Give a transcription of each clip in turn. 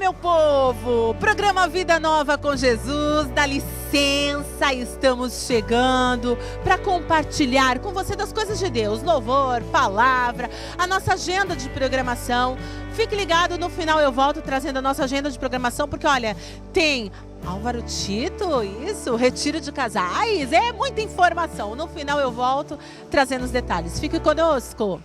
meu povo! Programa Vida Nova com Jesus, dá licença, estamos chegando para compartilhar com você das coisas de Deus, louvor, palavra, a nossa agenda de programação. Fique ligado, no final eu volto trazendo a nossa agenda de programação, porque olha, tem Álvaro Tito, isso, retiro de casais, é muita informação. No final eu volto trazendo os detalhes. Fique conosco.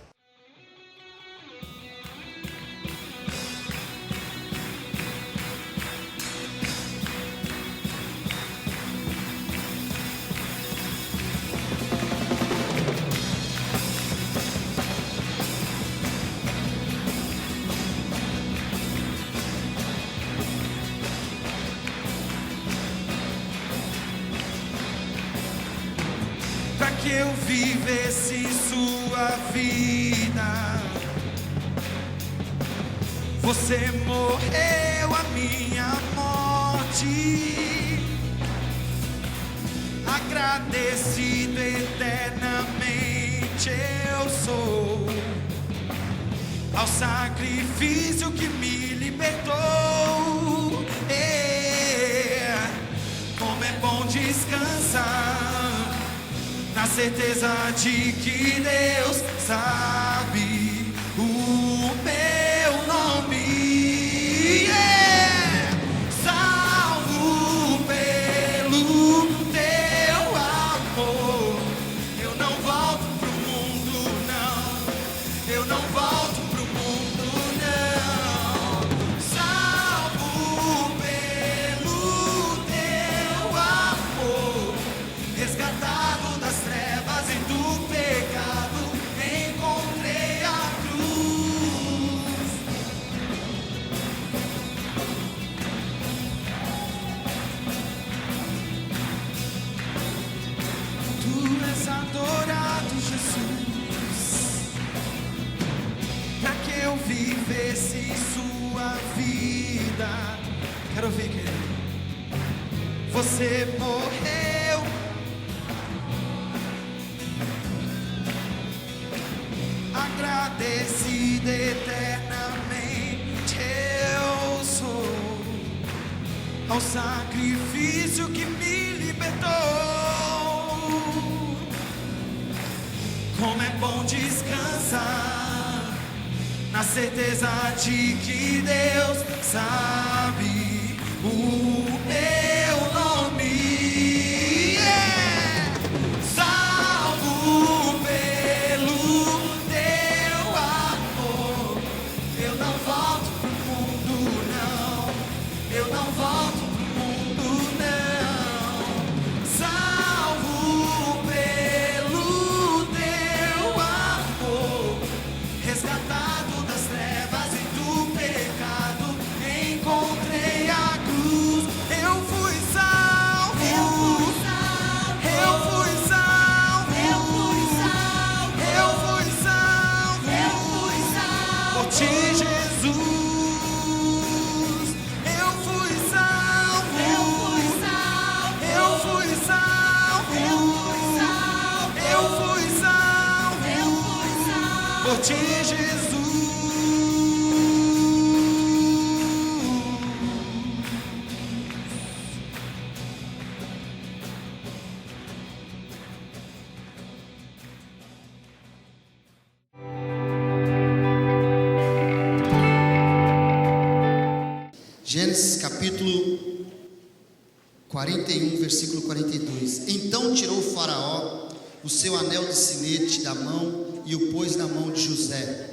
Que eu vivesse sua vida, você morreu a minha morte. Agradecido eternamente eu sou ao sacrifício que me libertou. Como é bom descansar na certeza de que Deus sabe o meu nome. Salvo pelo teu amor, eu não volto pro mundo, não. Eu não volto pro mundo, não. Salvo pelo teu amor, resgatado das trevas e do pecado, encontrei a cruz. Tu és adorado, Jesus, pra que eu vivesse sua vida. Quero ouvir, querido. Você morreu, agradecido eternamente eu sou ao sacrifício que me libertou. Como é bom descansar na certeza de que Deus sabe o meu nome. Salvo pelo teu amor, eu não volto pro mundo, não. Eu não volto pro mundo, não. Salvo pelo teu amor, resgatado das trevas e do pecado, encontrei a cruz. Eu fui salvo, eu fui salvo, eu fui salvo, eu fui salvo, eu fui salvo, eu fui salvo por ti, Jesus. Eu fui salvo, eu fui salvo, eu fui salvo, eu fui salvo, eu fui salvo, eu fui salvo por ti, Jesus. Gênesis capítulo 41, versículo 42. Então tirou o faraó o seu anel de sinete da mão e o pôs na mão de José.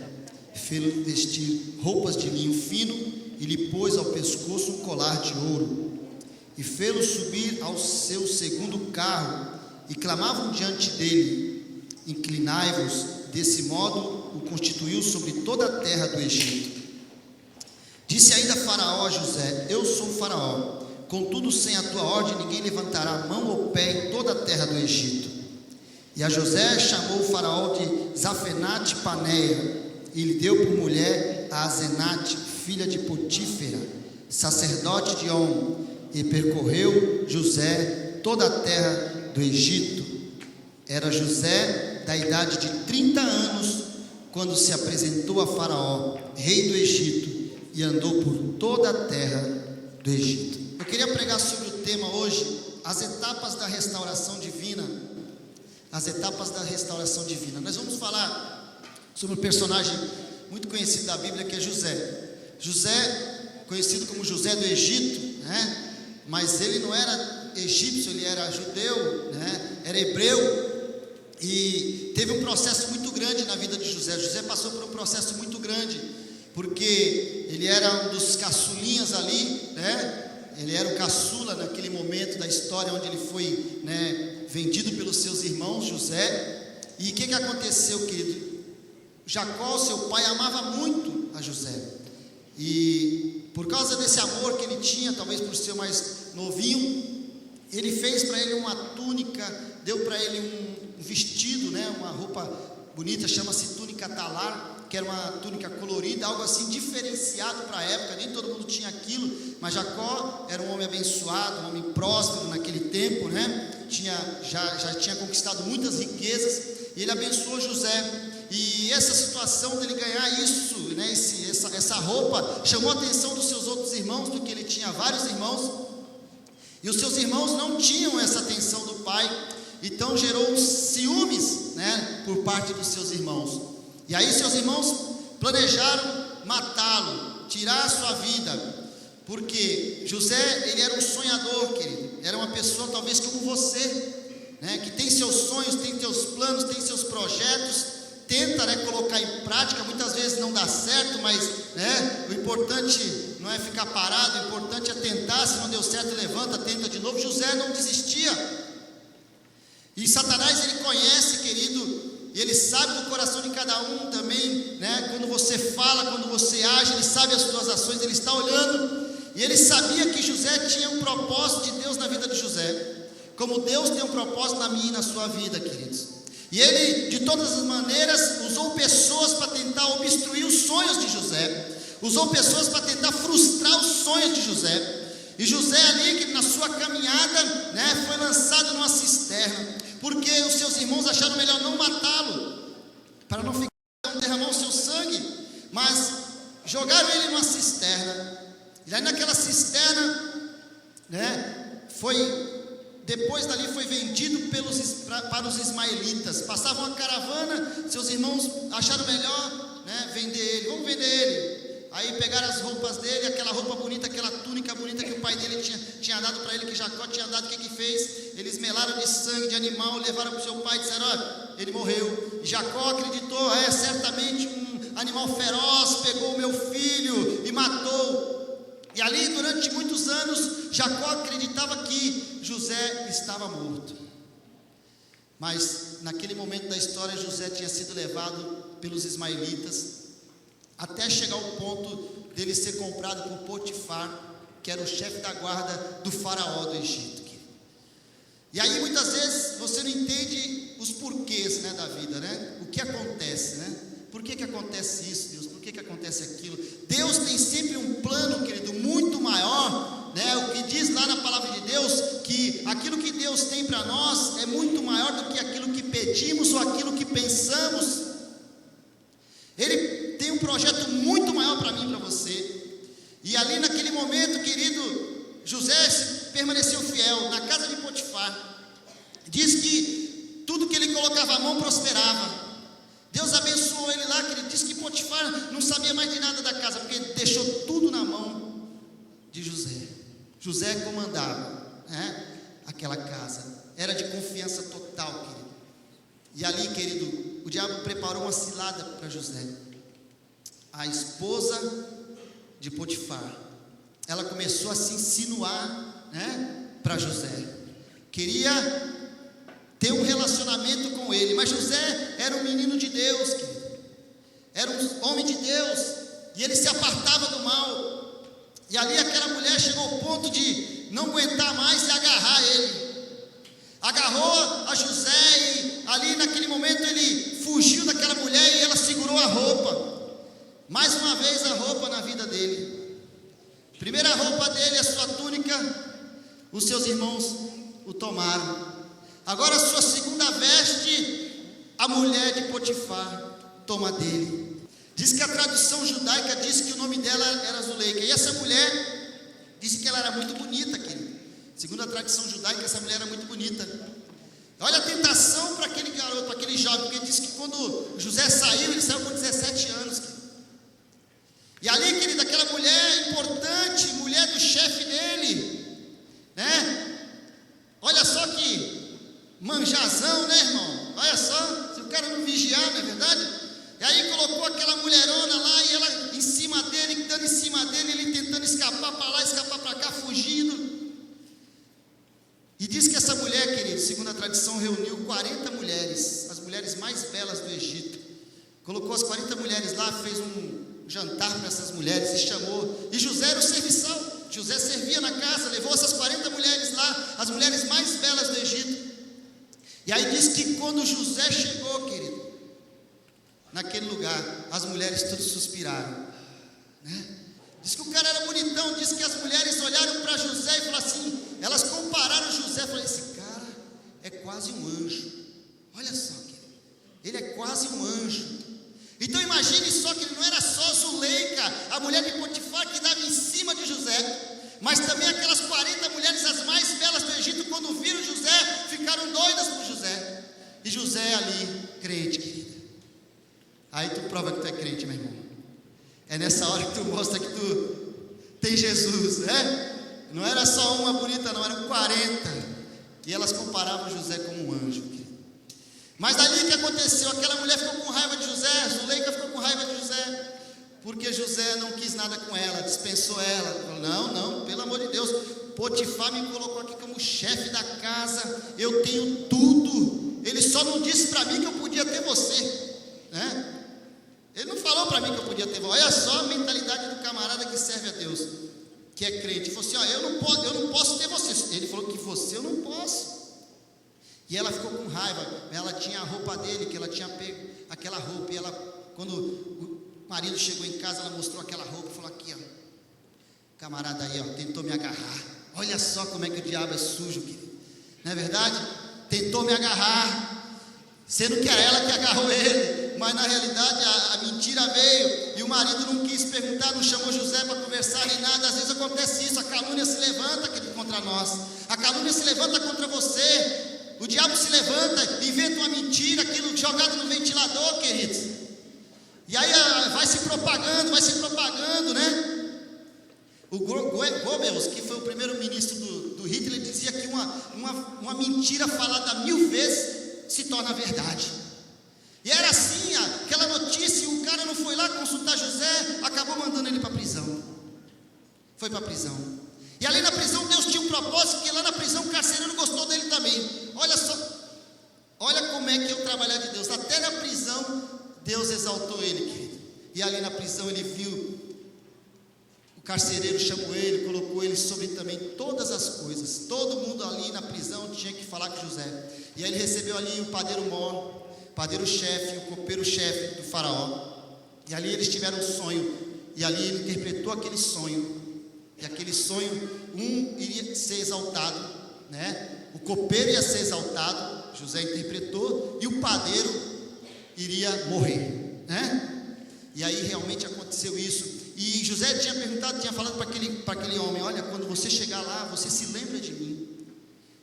Fê-lo vestir roupas de linho fino e lhe pôs ao pescoço um colar de ouro. E fê-lo subir ao seu segundo carro e clamavam diante dele: inclinai-vos. Desse modo o constituiu sobre toda a terra do Egito. Disse ainda Faraó a José: eu sou Faraó, contudo sem a tua ordem ninguém levantará mão ou pé em toda a terra do Egito. E a José chamou o Faraó de Zafenate Paneia e lhe deu por mulher a Asenate, filha de Potífera, sacerdote de On. E percorreu José toda a terra do Egito. Era José da idade de 30 anos quando se apresentou a Faraó, rei do Egito, e andou por toda a terra do Egito. Eu queria pregar sobre o tema hoje, as etapas da restauração divina. As etapas da restauração divina. Nós vamos falar sobre um personagem muito conhecido da Bíblia, que é José. José, conhecido como José do Egito, né? Mas ele não era egípcio, ele era judeu, né? Era hebreu, e teve um processo muito grande na vida de José. José passou por um processo muito grande, porque ele era um dos caçulinhas ali, né? Ele era o caçula naquele momento da história, onde ele foi, né, vendido pelos seus irmãos, José. E o que aconteceu, querido? Jacó, seu pai, amava muito a José, e por causa desse amor que ele tinha, talvez por ser mais novinho, ele fez para ele uma túnica, deu para ele um vestido, né, uma roupa bonita, chama-se túnica talar, que era uma túnica colorida, algo assim diferenciado para a época. Nem todo mundo tinha aquilo, mas Jacó era um homem abençoado, um homem próspero naquele tempo, né? Já tinha conquistado muitas riquezas, e ele abençoou José. E essa situação dele ganhar isso, né, essa roupa, chamou a atenção dos seus outros irmãos, porque ele tinha vários irmãos, e os seus irmãos não tinham essa atenção do pai, então gerou ciúmes, né, por parte dos seus irmãos. E aí seus irmãos planejaram matá-lo, tirar a sua vida, porque José, ele era um sonhador, querido, era uma pessoa talvez como você, né, que tem seus sonhos, tem seus planos, tem seus projetos, tenta, né, colocar em prática, muitas vezes não dá certo, mas, né, o importante não é ficar parado, o importante é tentar. Se não deu certo, levanta, tenta de novo. José não desistia, e Satanás, ele conhece, querido, e ele sabe do coração de cada um também, né? Quando você fala, quando você age, ele sabe as suas ações, ele está olhando. E ele sabia que José tinha um propósito de Deus na vida de José, como Deus tem um propósito na minha e na sua vida, queridos. E ele, de todas as maneiras, usou pessoas para tentar obstruir os sonhos de José, usou pessoas para tentar frustrar os sonhos de José. E José ali, que na sua caminhada, né, foi lançado numa cisterna, porque os seus irmãos acharam melhor não matá-lo, para não derramar o seu sangue, mas jogaram ele numa cisterna. E aí naquela cisterna, né, depois dali foi vendido para os ismaelitas. Passava uma caravana, seus irmãos acharam melhor, né, vender ele. Vamos vender ele. Aí pegaram as roupas dele, aquela roupa bonita, aquela túnica bonita que o pai dele tinha dado para ele, que Jacó tinha dado. O que fez? Eles melaram de sangue de animal, levaram para o seu pai e disseram: olha, ele morreu. E Jacó acreditou: certamente um animal feroz pegou o meu filho e matou. E ali durante muitos anos Jacó acreditava que José estava morto. Mas naquele momento da história, José tinha sido levado pelos ismaelitas, até chegar ao ponto dele ser comprado por Potifar, que era o chefe da guarda do faraó do Egito. E aí muitas vezes você não entende os porquês, né, da vida, né? O que acontece, né? Por que acontece isso, Deus? Por que acontece aquilo? Deus tem sempre um plano, querido, muito maior, né? O que diz lá na palavra de Deus, que aquilo que Deus tem para nós é muito maior do que aquilo que pedimos ou aquilo que pensamos. Ele tem um projeto muito maior para mim e para você. E ali naquele momento, querido, José permaneceu fiel na casa de Potifar. Diz que tudo que ele colocava a mão prosperava. Deus abençoou ele lá, querido. Diz que Potifar não sabia mais de nada da casa, porque ele deixou tudo na mão de José. José comandava, né, aquela casa. Era de confiança total, querido. E ali, querido, o diabo preparou uma cilada para José. A esposa de Potifar, ela começou a se insinuar, né, para José. Queria ter um relacionamento com ele, mas José era um menino de Deus, querido. Era um homem de Deus, e ele se apartava do mal. E ali aquela mulher chegou ao ponto de não aguentar mais e agarrar ele. Agarrou a José, e ali naquele momento ele fugiu daquela mulher, e ela segurou a roupa. Mais uma vez a roupa na vida dele. Primeira roupa dele, a sua túnica, os seus irmãos o tomaram. Agora a sua segunda veste, a mulher de Potifar toma dele. Diz que a tradução judaica diz que o nome dela era Zuleika. E essa mulher disse que ela era muito bonita, querido. Segundo a tradição judaica, essa mulher era muito bonita. Olha a tentação para aquele garoto, para aquele jovem, porque diz que quando José saiu, ele saiu com 17 anos. Querido. E ali, querido, aquela mulher importante, mulher do chefe dele, né? Olha só que manjazão, né, irmão? Olha só, se o cara não vigiar, não é verdade? E aí colocou aquela mulherona lá, e ela em cima dele, dando em cima dele, ele tentando escapar para lá, escapar para cá, fugindo. E diz que essa mulher, querido, segundo a tradição, reuniu 40 mulheres, as mulheres mais belas do Egito. Colocou as 40 mulheres lá, fez um jantar para essas mulheres e chamou. E José era o serviçal. José servia na casa, levou essas 40 mulheres lá, as mulheres mais belas do Egito. E aí diz que quando José chegou, querido, naquele lugar, as mulheres todas suspiraram, né? Diz que o cara era bonitão, diz que as mulheres olharam para José e falaram assim, elas compararam José e falaram, esse cara é quase um anjo. Olha só, querido, ele é quase um anjo. Então imagine só que ele não era só Zuleika, a mulher de Potifar que dava em cima de José, mas também aquelas 40 mulheres, as mais belas do Egito, quando viram José, ficaram doidas por José. E José ali, crente, querida. Aí tu prova que tu é crente, meu irmão. É nessa hora que tu mostra que tu tem Jesus, né? Não era só uma bonita não, eram 40. E elas comparavam José como um anjo, querido. Mas dali o que aconteceu? Aquela mulher ficou com raiva de José, Zuleika ficou com raiva de José, porque José não quis nada com ela, dispensou ela. Falou, não, pelo amor de Deus, Potifar me colocou aqui como chefe da casa, eu tenho tudo, ele só não disse para mim que eu podia ter você, né? Ele não falou para mim que eu podia ter você. Olha só a mentalidade do camarada que serve a Deus, que é crente. Ele falou assim, eu não posso ter você. Ele falou que você eu não posso. E ela ficou com raiva. Ela tinha a roupa dele, que ela tinha pego aquela roupa. E ela, quando o marido chegou em casa, ela mostrou aquela roupa e falou, aqui, ó, camarada aí, ó, tentou me agarrar. Olha só como é que o diabo é sujo, querido. Não é verdade? Tentou me agarrar, sendo que era ela que agarrou ele. Mas na realidade a mentira veio. E o marido não quis perguntar, não chamou José para conversar nem nada. Às vezes acontece isso, a calúnia se levanta, querido, contra nós. A calúnia se levanta contra você. O diabo se levanta, inventa uma mentira, aquilo jogado no ventilador, queridos. E aí vai se propagando, né? O Goebbels, que foi o primeiro ministro do Hitler, dizia que uma mentira falada 1000 vezes se torna verdade. E era assim, aquela notícia, o cara não foi lá consultar José, acabou mandando ele para a prisão. Foi para a prisão. E ali na prisão Deus tinha um propósito, que lá na prisão o carcereiro gostou dele também. Olha só, olha como é que é o trabalhar de Deus. Até na prisão Deus exaltou ele, querido. E ali na prisão ele viu, o carcereiro chamou ele, colocou ele sobre também todas as coisas. Todo mundo ali na prisão tinha que falar com José. E aí ele recebeu ali o padeiro-mor, padeiro-chefe, o copeiro-chefe do faraó. E ali eles tiveram um sonho. E ali ele interpretou aquele sonho. E aquele sonho, um iria ser exaltado, né? O copeiro ia ser exaltado, José interpretou, e o padeiro iria morrer, né? E aí realmente aconteceu isso. E José tinha perguntado, tinha falado para aquele homem, olha, quando você chegar lá, você se lembra de mim.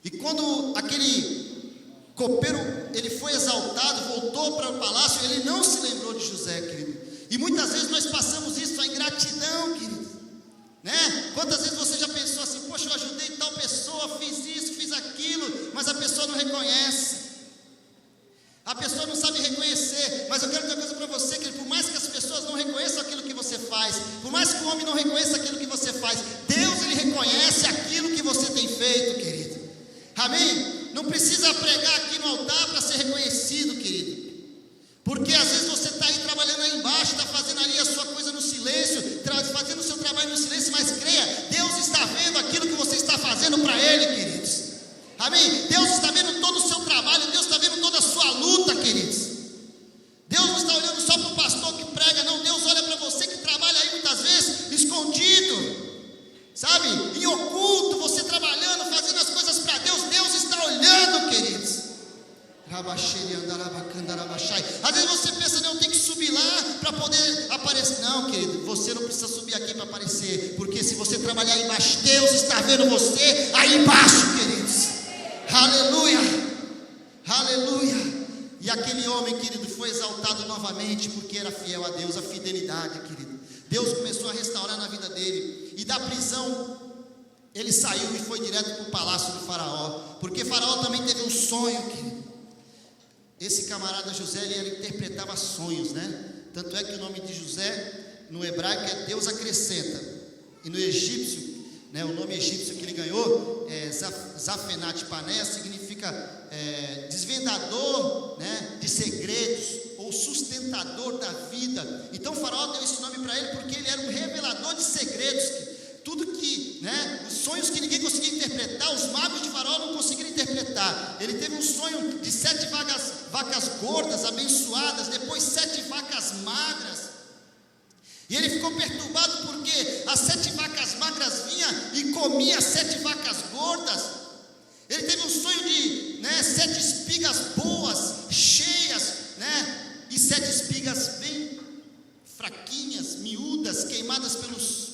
E quando aquele copeiro, ele foi exaltado, voltou para o palácio, ele não se lembrou de José, querido. E muitas vezes nós passamos isso, a ingratidão, querido, né? Quantas vezes você já pensou assim, poxa, eu ajudei tal pessoa, fiz isso, fiz aquilo, mas a pessoa não reconhece, a pessoa não sabe reconhecer. Mas eu quero dizer uma coisa para você, que por mais que as pessoas não reconheçam aquilo que você faz, por mais que o homem não reconheça aquilo que você faz, Deus, ele reconhece aquilo que você tem feito, querido. Amém? Não precisa pregar aqui no altar para ser reconhecido, querido, porque às vezes você está aí trabalhando aí embaixo, está fazendo ali a sua coisa no silêncio, fazendo o seu trabalho no silêncio, mas creia, Deus está vendo aquilo que você está fazendo para Ele, queridos. Amém? Deus está vendo todo o seu trabalho, Deus está vendo toda a sua luta, queridos. Deus não está olhando só para o pastor que prega, não. Deus olha para você que trabalha aí muitas vezes escondido, sabe, em oculto, você trabalhando, fazendo as coisas para Deus. Deus está olhando, queridos. Às vezes você pensa, não, eu tenho que subir lá para poder aparecer. Não, querido, você não precisa subir aqui para aparecer, porque se você trabalhar aí embaixo, Deus está vendo você aí embaixo, queridos. Aleluia, aleluia. E aquele homem, querido, foi exaltado novamente porque era fiel a Deus, a fidelidade, querido. Deus começou a restaurar na vida dele. E da prisão ele saiu e foi direto para o palácio do faraó, porque faraó também teve um sonho, querido. Esse camarada José, ele interpretava sonhos, né? Tanto é que o nome de José no hebraico é Deus acrescenta, e no egípcio, né, o nome egípcio que ele ganhou é Zafenat Paneah, significa desvendador, né, de segredos, ou sustentador da vida. Então o faraó deu esse nome para ele porque ele era um revelador de segredos. Tudo que, né, os sonhos que ninguém conseguia interpretar, os magos de faraó não conseguiram interpretar. Ele teve um sonho de 7 vacas gordas, abençoadas, depois 7 vacas magras. E ele ficou perturbado porque as 7 vacas magras vinham e comiam as 7 vacas gordas. Ele teve um sonho de, né, 7 espigas boas, cheias, né, e 7 espigas bem fraquinhas, miúdas, queimadas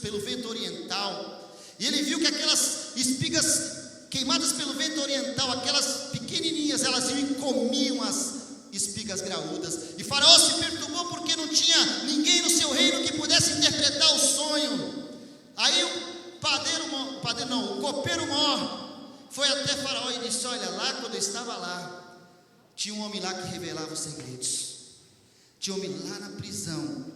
pelo vento oriental. E ele viu que aquelas espigas queimadas pelo vento oriental, aquelas pequenininhas, elas iam e comiam as espigas graúdas. E faraó se perturbou porque não tinha ninguém no seu reino que pudesse interpretar o sonho. Aí o copeiro-mor foi até faraó e disse: olha, lá quando eu estava lá, tinha um homem lá que revelava os segredos. Tinha um homem lá na prisão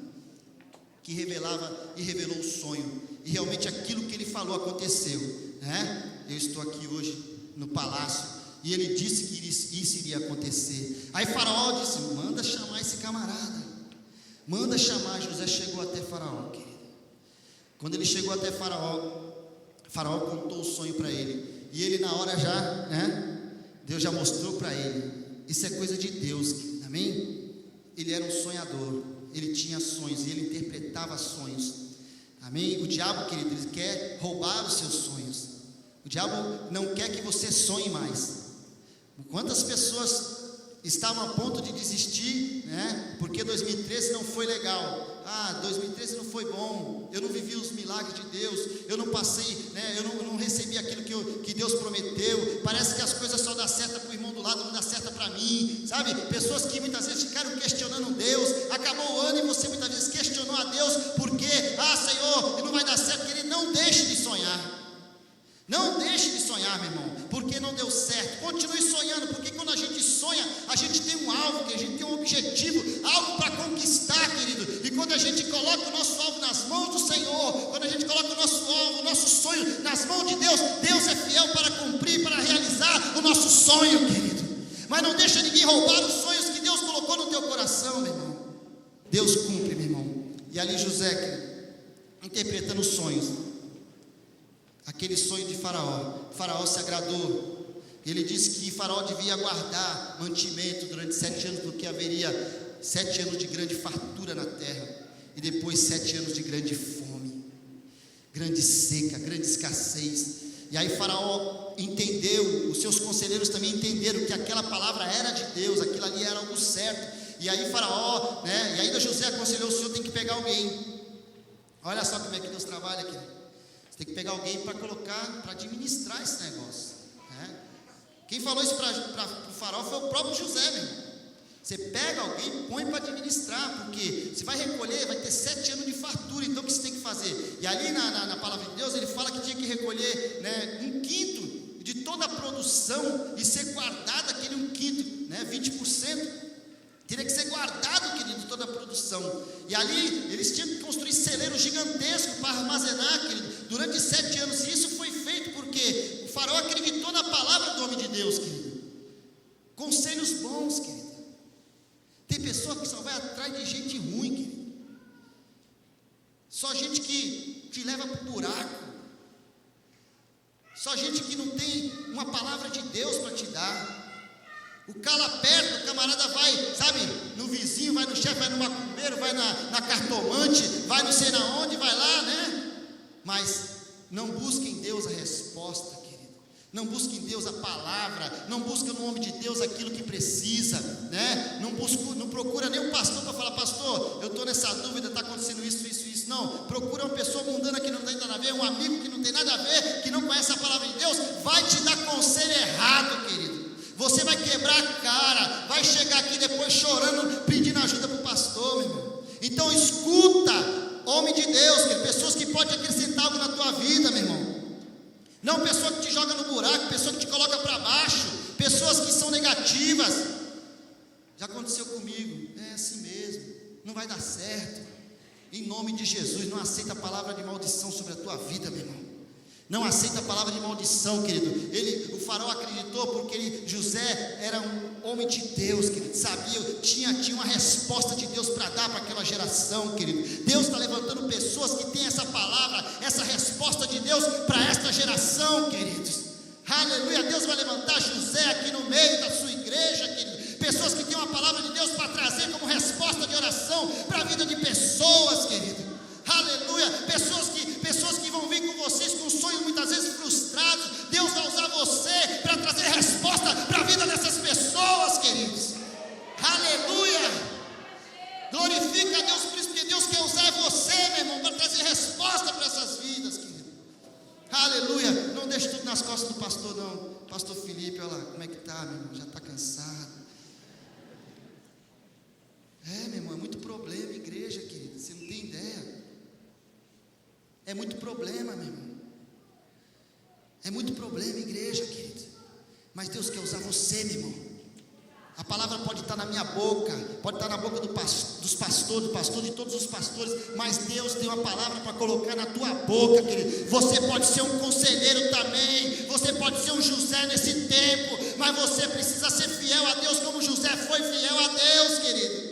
que revelava e revelou o sonho, e realmente aquilo que ele falou aconteceu, né? Eu estou aqui hoje no palácio, e ele disse que isso iria acontecer. Aí faraó disse: manda chamar esse camarada, manda chamar. José chegou até faraó, querido. Quando ele chegou até faraó, faraó contou o sonho para ele, e ele na hora já, né, Deus já mostrou para ele. Isso é coisa de Deus, querido, amém? Ele era um sonhador, ele tinha sonhos, e ele interpretava sonhos, amém? O diabo, querido, ele quer roubar os seus sonhos. O diabo não quer que você sonhe mais. Quantas pessoas estavam a ponto de desistir, né? Porque 2013 não foi legal. 2013 não foi bom, eu não vivi os milagres de Deus, eu não passei, né? Eu não recebi aquilo que Deus prometeu. Parece que as coisas só dão certo para o irmão do lado, não dá certo para mim, sabe? Pessoas que muitas vezes ficaram questionando Deus. Acabou o ano e você muitas vezes questionou a Deus, porque, Senhor, não vai dar certo. Querido, não deixe de sonhar. Não deixe de sonhar, meu irmão, porque não deu certo. Continue sonhando, porque quando a gente sonha, a gente tem um alvo, a gente tem um objetivo, algo para conquistar, querido. E quando a gente coloca o nosso alvo nas mãos do Senhor, quando a gente coloca o nosso alvo, o nosso sonho nas mãos de Deus, Deus é fiel para cumprir, para realizar o nosso sonho, querido. Mas não deixa ninguém roubar os sonhos que Deus colocou no teu coração, meu irmão. Deus cumpre, meu irmão. E ali José, querido, interpretando os sonhos, aquele sonho de Faraó se agradou. Ele disse que Faraó devia guardar mantimento durante 7 anos, porque haveria 7 anos de grande fartura na terra, e depois 7 anos de grande fome, grande seca, grande escassez. E aí Faraó entendeu, os seus conselheiros também entenderam que aquela palavra era de Deus, aquilo ali era algo certo. E aí Faraó, né, e ainda José aconselhou: o senhor tem que pegar alguém. Olha só como é que Deus trabalha aqui. Tem que pegar alguém para colocar, para administrar esse negócio, né? Quem falou isso para o faraó foi o próprio José, meu irmão. Você pega alguém e põe para administrar, porque você vai recolher, vai ter 7 anos de fartura. Então o que você tem que fazer? E ali na palavra de Deus ele fala que tinha que recolher, né, 1/5 de toda a produção e ser guardado aquele 1/5, né, 20%. Teria que ser guardado, querido, toda a produção. E ali eles tinham que construir celeiros gigantescos para armazenar, querido, durante 7 anos. E isso foi feito porque o faraó acreditou na palavra do homem de Deus, querido. Conselhos bons, querido. Tem pessoa que só vai atrás de gente ruim, querido. Só gente que te leva para o buraco. Só gente que não tem uma palavra de Deus para te dar. O cala perto, o camarada vai, sabe, no vizinho, vai no chefe, vai no macumbeiro, vai na cartomante, vai não sei na onde, vai lá, né? Mas não busque em Deus a resposta, querido. Não busca em Deus a palavra, não busca no nome de Deus aquilo que precisa, né? Não procura nem um pastor para falar: pastor, eu estou nessa dúvida, está acontecendo isso. Não, procura uma pessoa mundana que não tem nada a ver, um amigo que não tem nada a ver, que não conhece a palavra de Deus, vai te dar conselho errado, querido. Você vai quebrar a cara, vai chegar aqui depois chorando, pedindo ajuda para o pastor, meu irmão. Então escuta, homem de Deus, querido, pessoas que podem acrescentar algo na tua vida, meu irmão. Não pessoa que te joga no buraco, pessoa que te coloca para baixo, pessoas que são negativas. Já aconteceu comigo, é assim mesmo, não vai dar certo. Em nome de Jesus, não aceita a palavra de maldição sobre a tua vida, meu irmão. Não aceita a palavra de maldição, querido. O faraó acreditou porque José era um homem de Deus, querido. Sabia, tinha uma resposta de Deus para dar para aquela geração, querido. Deus está levantando pessoas que têm essa palavra, essa resposta de Deus para esta geração, queridos. Aleluia, Deus vai levantar José aqui no meio da sua igreja, querido. Pessoas que têm uma palavra de Deus para trazer como resposta de oração para a vida de pessoas, querido. Aleluia, pessoas que vão vir com vocês com sonhos muitas vezes frustrados. Deus vai usar você para trazer resposta para a vida dessas pessoas, queridos. Aleluia, glorifica a Deus por isso, porque Deus quer usar você, meu irmão, para trazer resposta para essas vidas, querido. Aleluia, não deixe tudo nas costas do pastor, não. Pastor Felipe, olha lá, como é que está, meu irmão, já está cansado. Meu irmão, é muito problema, igreja, querido, você não tem ideia. É muito problema, meu irmão. É muito problema, igreja, querido. Mas Deus quer usar você, meu irmão. A palavra pode estar na minha boca, pode estar na boca dos pastores, do pastor, de todos os pastores, mas Deus tem uma palavra para colocar na tua boca, querido. Você pode ser um conselheiro também, você pode ser um José nesse tempo, mas você precisa ser fiel a Deus como José foi fiel a Deus, querido.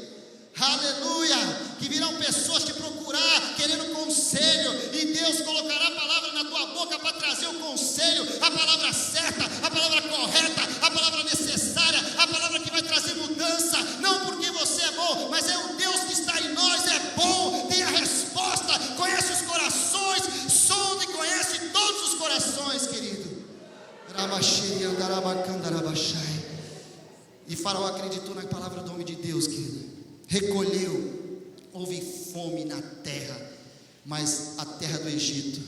Aleluia, que virão pessoas te procurar querendo conselho, e Deus colocará a palavra na tua boca para trazer o conselho, a palavra certa, a palavra correta, a palavra necessária, a palavra que vai trazer mudança, não porque você é bom, mas é o Deus que está em nós, é bom, tem a resposta, conhece os corações, sonda e conhece todos os corações, querido. E Faraó acreditou na palavra do homem de Deus, querido. Recolheu, houve fome na terra, mas a terra do Egito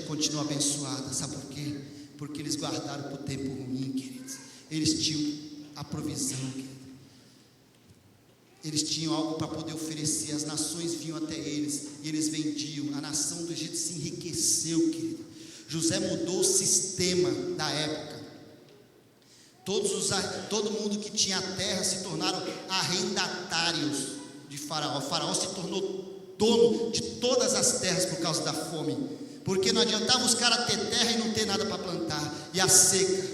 continua abençoada. Sabe por quê? Porque eles guardaram para o tempo ruim, queridos. Eles tinham a provisão, querido. Eles tinham algo para poder oferecer. As nações vinham até eles e eles vendiam. A nação do Egito se enriqueceu, querido. José mudou o sistema da época. Todo mundo que tinha terra se tornaram arrendatários de Faraó. Faraó se tornou dono de todas as terras por causa da fome, porque não adiantava os caras ter terra e não ter nada para plantar, e a seca.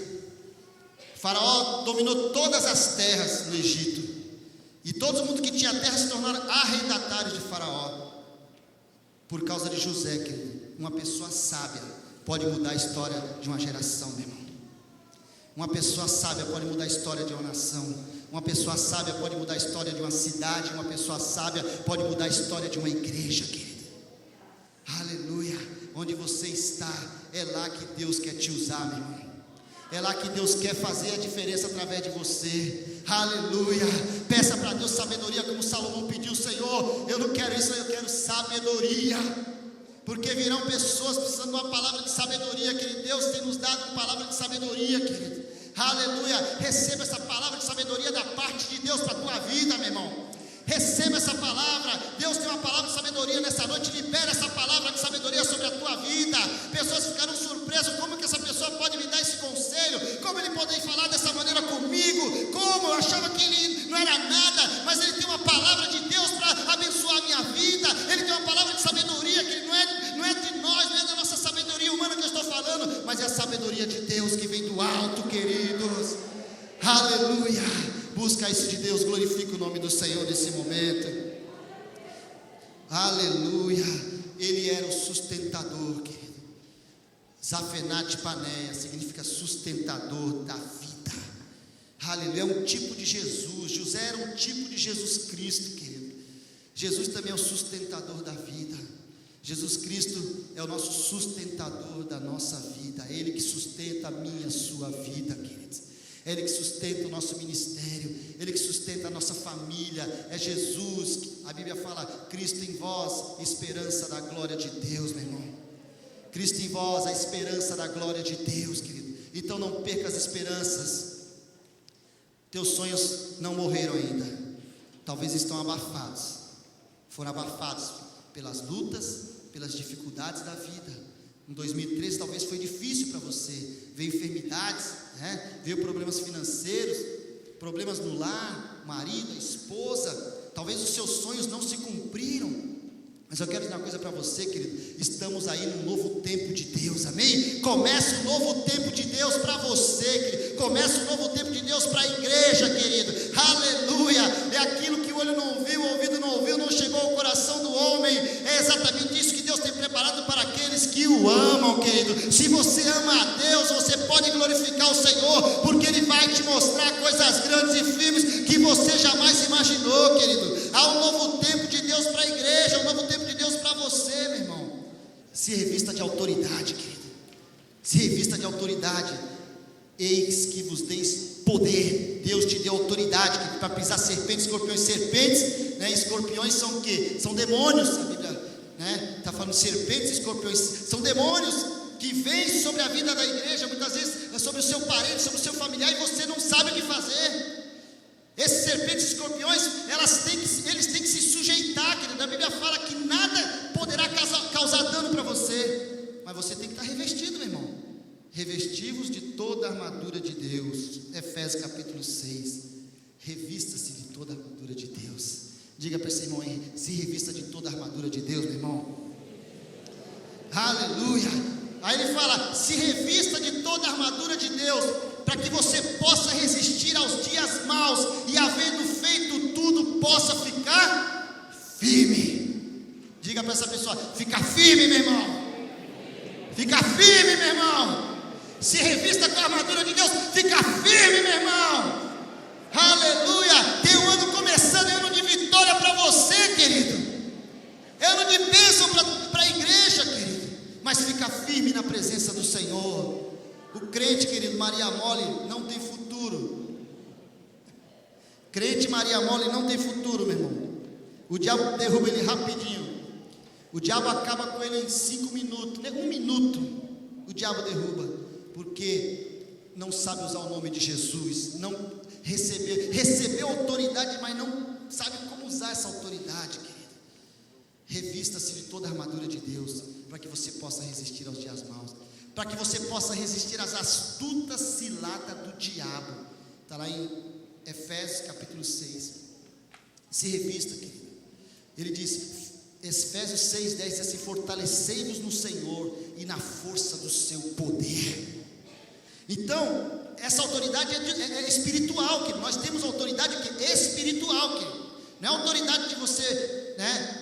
Faraó dominou todas as terras no Egito, e todo mundo que tinha terra se tornaram arrendatários de Faraó, por causa de José, querido. Uma pessoa sábia pode mudar a história de uma geração, meu irmão. Uma pessoa sábia pode mudar a história de uma nação. Uma pessoa sábia pode mudar a história de uma cidade. Uma pessoa sábia pode mudar a história de uma igreja, querido. Aleluia. Onde você está, é lá que Deus quer te usar, meu irmão. É lá que Deus quer fazer a diferença através de você. Aleluia. Peça para Deus sabedoria, como Salomão pediu. Senhor, eu não quero isso, eu quero sabedoria. Porque virão pessoas precisando de uma palavra de sabedoria, querido. Deus tem nos dado uma palavra de sabedoria, querido. Aleluia, receba essa palavra de sabedoria da parte de Deus para a tua vida, meu irmão. Receba essa palavra. Deus tem uma palavra de sabedoria nessa noite. Libera essa palavra de sabedoria sobre a tua vida. Pessoas ficarão surpresas. Como que essa pessoa pode me dar esse conselho? Como ele pode falar dessa maneira comigo? Como? Eu achava que ele não era nada, mas ele tem uma palavra de Deus para abençoar a minha vida. Ele tem uma palavra de sabedoria que não é de nós, não é da nossa sabedoria humana que eu estou falando, mas é a sabedoria de Deus que vem do alto, queridos. Aleluia. Busca isso de Deus, glorifica o nome do Senhor nesse momento. Aleluia. Ele era o sustentador, querido. Zafenat Paneia significa sustentador da vida. Aleluia, é um tipo de Jesus. José era um tipo de Jesus Cristo, querido. Jesus também é o sustentador da vida. Jesus Cristo é o nosso sustentador da nossa vida. É Ele que sustenta a minha, a sua vida, queridos. É Ele que sustenta o nosso ministério, Ele que sustenta a nossa família. É Jesus, a Bíblia fala, Cristo em vós, esperança da glória de Deus, meu irmão. Cristo em vós, a esperança da glória de Deus, querido. Então não perca as esperanças. Teus sonhos não morreram ainda, talvez estão abafados, foram abafados pelas lutas, pelas dificuldades da vida. Em 2013 talvez foi difícil para você, veio enfermidades, veio problemas financeiros, problemas no lar, marido, esposa, talvez os seus sonhos não se cumpriram. Mas eu quero dizer uma coisa para você, querido, estamos aí num novo tempo de Deus, amém? Começa um novo tempo de Deus para você, querido. Começa um novo tempo de Deus para a igreja, querido, aleluia. É aquilo que o olho não viu, o ouvido não ouviu, não chegou ao coração do homem. É exatamente isso que Deus tem preparado para aqueles que o amam, querido. Se você ama a Deus, você pode glorificar o Senhor, porque Ele vai te mostrar coisas grandes e firmes que você jamais imaginou, querido. Há um novo tempo de Deus para a igreja, um novo tempo de Deus para você, meu irmão. Se revista de autoridade, querido. Se revista de autoridade. Eis que vos deis poder. Deus te deu autoridade para pisar serpentes, escorpiões. Serpentes, escorpiões são o quê? São demônios. A Bíblia está falando serpentes e escorpiões. São demônios que vêm sobre a vida da igreja, muitas vezes sobre o seu parente, sobre o seu familiar, e você não sabe o que fazer. Esses serpentes e escorpiões, eles têm que se sujeitar, querido. A Bíblia fala que nada poderá causar dano para você, mas você tem que estar revestido, meu irmão. Revestivos de toda a armadura de Deus. Efésios capítulo 6. Revista-se de toda a armadura de Deus. Diga para esse irmão aí, se revista de toda a armadura de Deus, meu irmão. Aleluia. Aí ele fala, se revista de toda a armadura de Deus, para que você possa resistir aos dias maus, e havendo feito tudo, possa ficar firme. Diga para essa pessoa, fica firme, meu irmão. Fica firme, meu irmão. Se revista com a armadura de Deus, fica firme, meu irmão. Aleluia. Tem um ano começando, ano de vitória para você, querido. Ano de bênção para a igreja, querido. Mas fica firme na presença do Senhor. O crente, querido, Maria Mole, não tem futuro. Crente Maria Mole não tem futuro, meu irmão. O diabo derruba ele rapidinho. O diabo acaba com ele em 5 minutos. 1 minuto o diabo derruba. Porque não sabe usar o nome de Jesus. Não recebeu autoridade, mas não sabe como usar essa autoridade, querido. Revista-se de toda a armadura de Deus, para que você possa resistir aos dias maus, para que você possa resistir às astutas ciladas do diabo. Está lá em Efésios capítulo 6. Se revista, querido. Ele diz, Efésios 6:10 diz assim, fortalecei-vos no Senhor e na força do seu poder. Então, essa autoridade é espiritual, querido. Nós temos autoridade espiritual, querido. Não é autoridade de você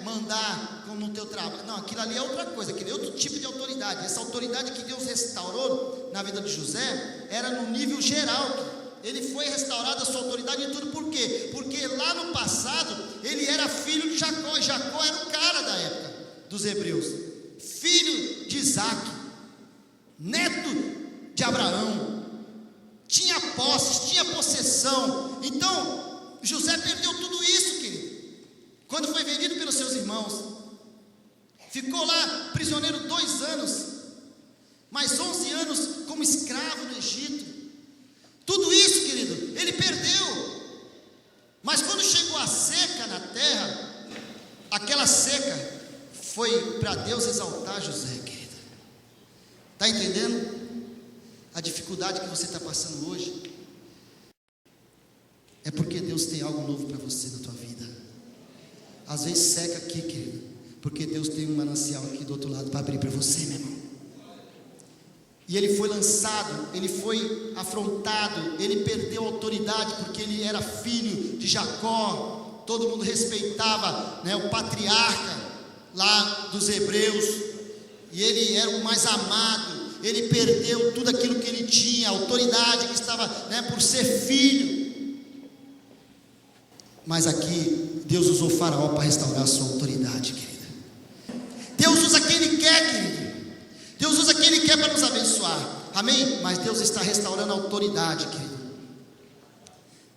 mandar como no teu trabalho. Não, aquilo ali é outra coisa, aquilo é outro tipo de autoridade. Essa autoridade que Deus restaurou na vida de José era no nível geral. Ele foi restaurado a sua autoridade em tudo. Por quê? Porque lá no passado ele era filho de Jacó, e Jacó era o cara da época dos hebreus, filho de Isaac, neto de Abraão, tinha posses, tinha possessão. Então José perdeu tudo isso, querido, quando foi vendido pelos seus irmãos. Ficou lá prisioneiro 2 anos, mais 11 anos como escravo no Egito. Tudo isso, querido, ele perdeu. Mas quando chegou a seca na terra, aquela seca foi para Deus exaltar José, querido. Está entendendo? A dificuldade que você está passando hoje é porque Deus tem algo novo para você na tua vida. Às vezes seca aqui, querido, porque Deus tem um manancial aqui do outro lado para abrir para você, meu irmão. E ele foi lançado, ele foi afrontado, ele perdeu a autoridade porque ele era filho de Jacó. Todo mundo respeitava, o patriarca lá dos hebreus, e ele era o mais amado. Ele perdeu tudo aquilo que ele tinha, a autoridade que estava, por ser filho. Mas aqui Deus usou Faraó para restaurar a sua autoridade, querida. Deus usa quer, querido. Deus usa quem Ele quer para nos abençoar, amém? Mas Deus está restaurando a autoridade, querido.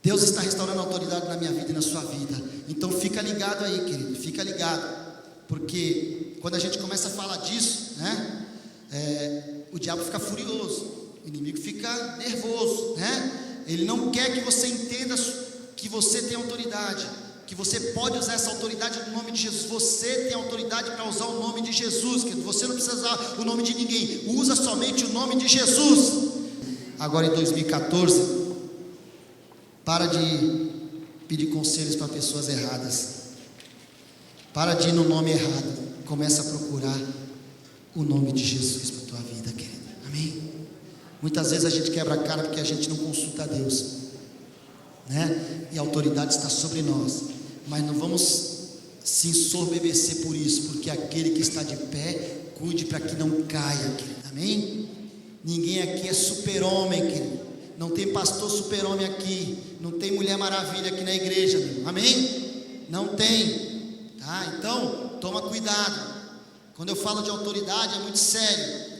Deus está restaurando a autoridade na minha vida e na sua vida. Então fica ligado aí, querido, fica ligado. Porque quando a gente começa a falar disso, né? O diabo fica furioso, o inimigo fica nervoso, né? Ele não quer que você entenda que você tem autoridade, que você pode usar essa autoridade no nome de Jesus. Você tem autoridade para usar o nome de Jesus, querido. Você não precisa usar o nome de ninguém, usa somente o nome de Jesus. Agora em 2014, para de pedir conselhos para pessoas erradas. Para de ir no nome errado. Começa a procurar o nome de Jesus para a tua vida, querido. Amém? Muitas vezes a gente quebra a cara porque a gente não consulta a Deus, né? E a autoridade está sobre nós. Mas não vamos se ensorbebecer por isso, porque aquele que está de pé, cuide para que não caia, querido. Amém? Ninguém aqui é super-homem, querido. Não tem pastor super-homem aqui. Não tem Mulher Maravilha aqui na igreja, meu. Amém? Não tem. Tá? Então, toma cuidado. Quando eu falo de autoridade, é muito sério.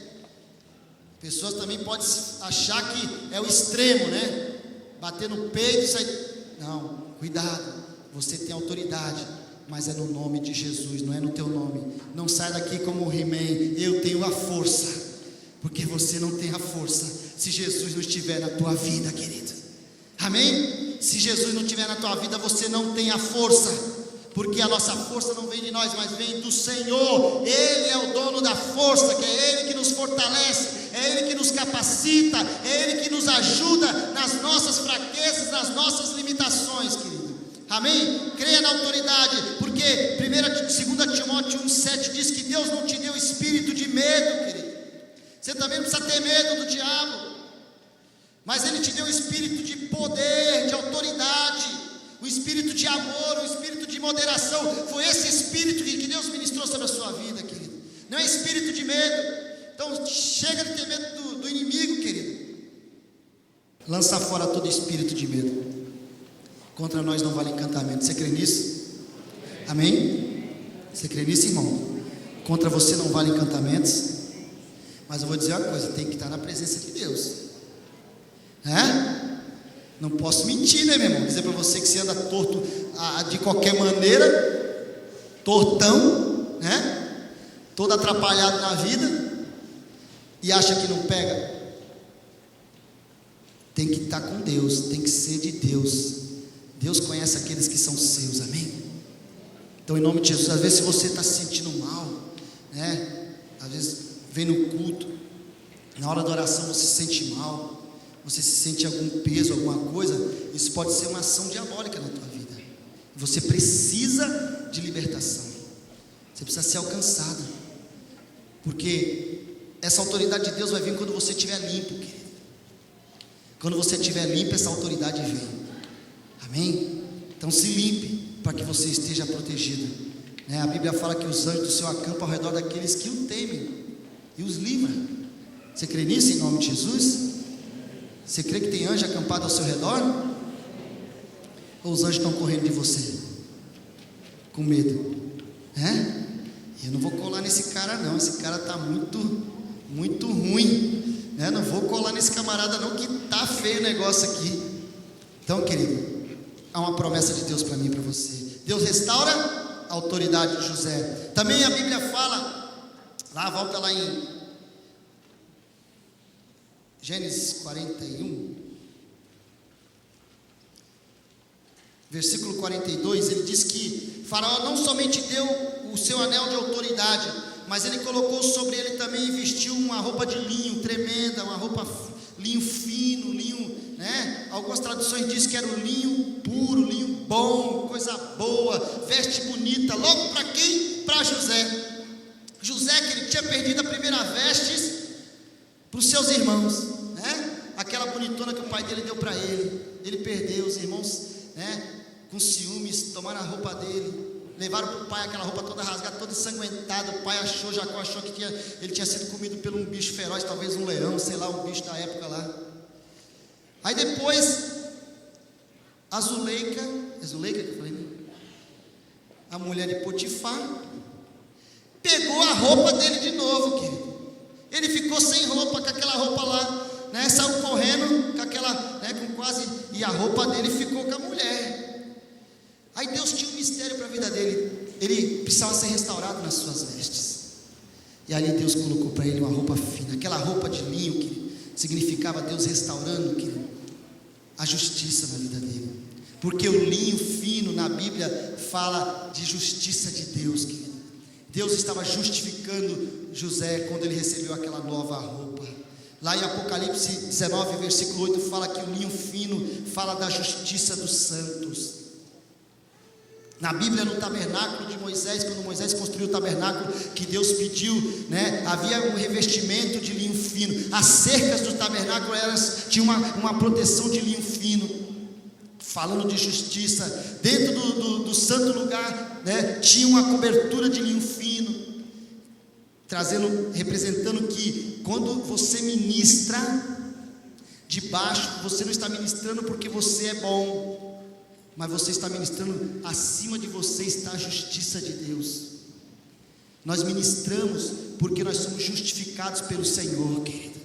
Pessoas também podem achar que é o extremo, né? Bater no peito e sair. Não, cuidado. Você tem autoridade, mas é no nome de Jesus, não é no teu nome. Não sai daqui como o He-Man. Eu tenho a força, porque você não tem a força se Jesus não estiver na tua vida, querido. Amém? Se Jesus não estiver na tua vida, você não tem a força. Porque a nossa força não vem de nós, mas vem do Senhor. Ele é o dono da força, que é Ele que nos fortalece, é Ele que nos capacita, é Ele que nos ajuda nas nossas fraquezas, nas nossas limitações, querido. Amém? Creia na autoridade, porque 2 Timóteo 1,7 diz que Deus não te deu espírito de medo, querido. Você também não precisa ter medo do diabo, mas Ele te deu espírito de poder, de autoridade, o espírito de amor, o espírito de moderação. Foi esse espírito que Deus ministrou sobre a sua vida, querido. Não é espírito de medo. Então chega de ter medo do inimigo, querido. Lança fora todo espírito de medo. Contra nós não vale encantamento. Você crê nisso? Amém? Você crê nisso, irmão? Contra você não vale encantamentos. Mas eu vou dizer uma coisa, tem que estar na presença de Deus. Não posso mentir, né, meu irmão? Dizer para você que você anda torto de qualquer maneira, tortão, né? Todo atrapalhado na vida, e acha que não pega. Tem que estar com Deus, tem que ser de Deus. Deus conhece aqueles que são seus, amém? Então, em nome de Jesus, às vezes se você está se sentindo mal, né? Às vezes vem no culto, na hora da oração você se sente mal, você se sente algum peso, alguma coisa, isso pode ser uma ação diabólica na tua vida. Você precisa de libertação. Você precisa ser alcançado. Porque essa autoridade de Deus vai vir quando você estiver limpo, querido. Quando você estiver limpo, essa autoridade vem. Amém? Então se limpe para que você esteja protegido, né? A Bíblia fala que os anjos do céu acampam ao redor daqueles que o temem e os livra. Você crê nisso em nome de Jesus? Você crê que tem anjo acampado ao seu redor? Ou os anjos estão correndo de você? Com medo? Eu não vou colar nesse cara não. Esse cara está muito ruim, né? Não vou colar nesse camarada não, que tá feio o negócio aqui. Então, querido, há uma promessa de Deus para mim e para você. Deus restaura a autoridade de José. Também a Bíblia fala, volta lá em Gênesis 41, versículo 42, ele diz que Faraó não somente deu o seu anel de autoridade, mas ele colocou sobre ele também e vestiu uma roupa de linho tremenda, uma roupa linho fino, linho, né? Algumas traduções dizem que era um linho puro, linho bom, coisa boa, veste bonita. Logo para quem? Para José. José, que ele tinha perdido a primeira veste para os seus irmãos, né? Aquela bonitona que o pai dele deu para ele perdeu. Os irmãos, né, com ciúmes, tomaram a roupa dele, levaram para o pai aquela roupa toda rasgada, toda ensanguentada. O pai achou, Jacó achou que ele tinha sido comido por um bicho feroz, talvez um leão, sei lá, um bicho da época lá. Aí depois a Zuleika que eu falei, a mulher de Potifar, pegou a roupa dele de novo, querido. Ele ficou sem roupa, com aquela roupa lá, né? Saiu correndo com aquela, né? Com quase, e a roupa dele ficou com a mulher. Aí Deus tinha um mistério para a vida dele. Ele precisava ser restaurado nas suas vestes. E ali Deus colocou para ele uma roupa fina. Aquela roupa de linho que significava Deus restaurando, querido, a justiça na vida dele. Porque o linho fino na Bíblia fala de justiça de Deus, querido. Deus estava justificando José quando ele recebeu aquela nova roupa. Lá em Apocalipse 19, versículo 8, fala que o linho fino fala da justiça dos santos. Na Bíblia, no tabernáculo de Moisés, quando Moisés construiu o tabernáculo que Deus pediu, né, havia um revestimento de linho fino. As cercas do tabernáculo tinham uma proteção de linho fino, falando de justiça. Dentro do santo lugar, né, tinha uma cobertura de linho fino, representando que quando você ministra de baixo, você não está ministrando porque você é bom, mas você está ministrando, acima de você está a justiça de Deus. Nós ministramos porque nós somos justificados pelo Senhor, querido.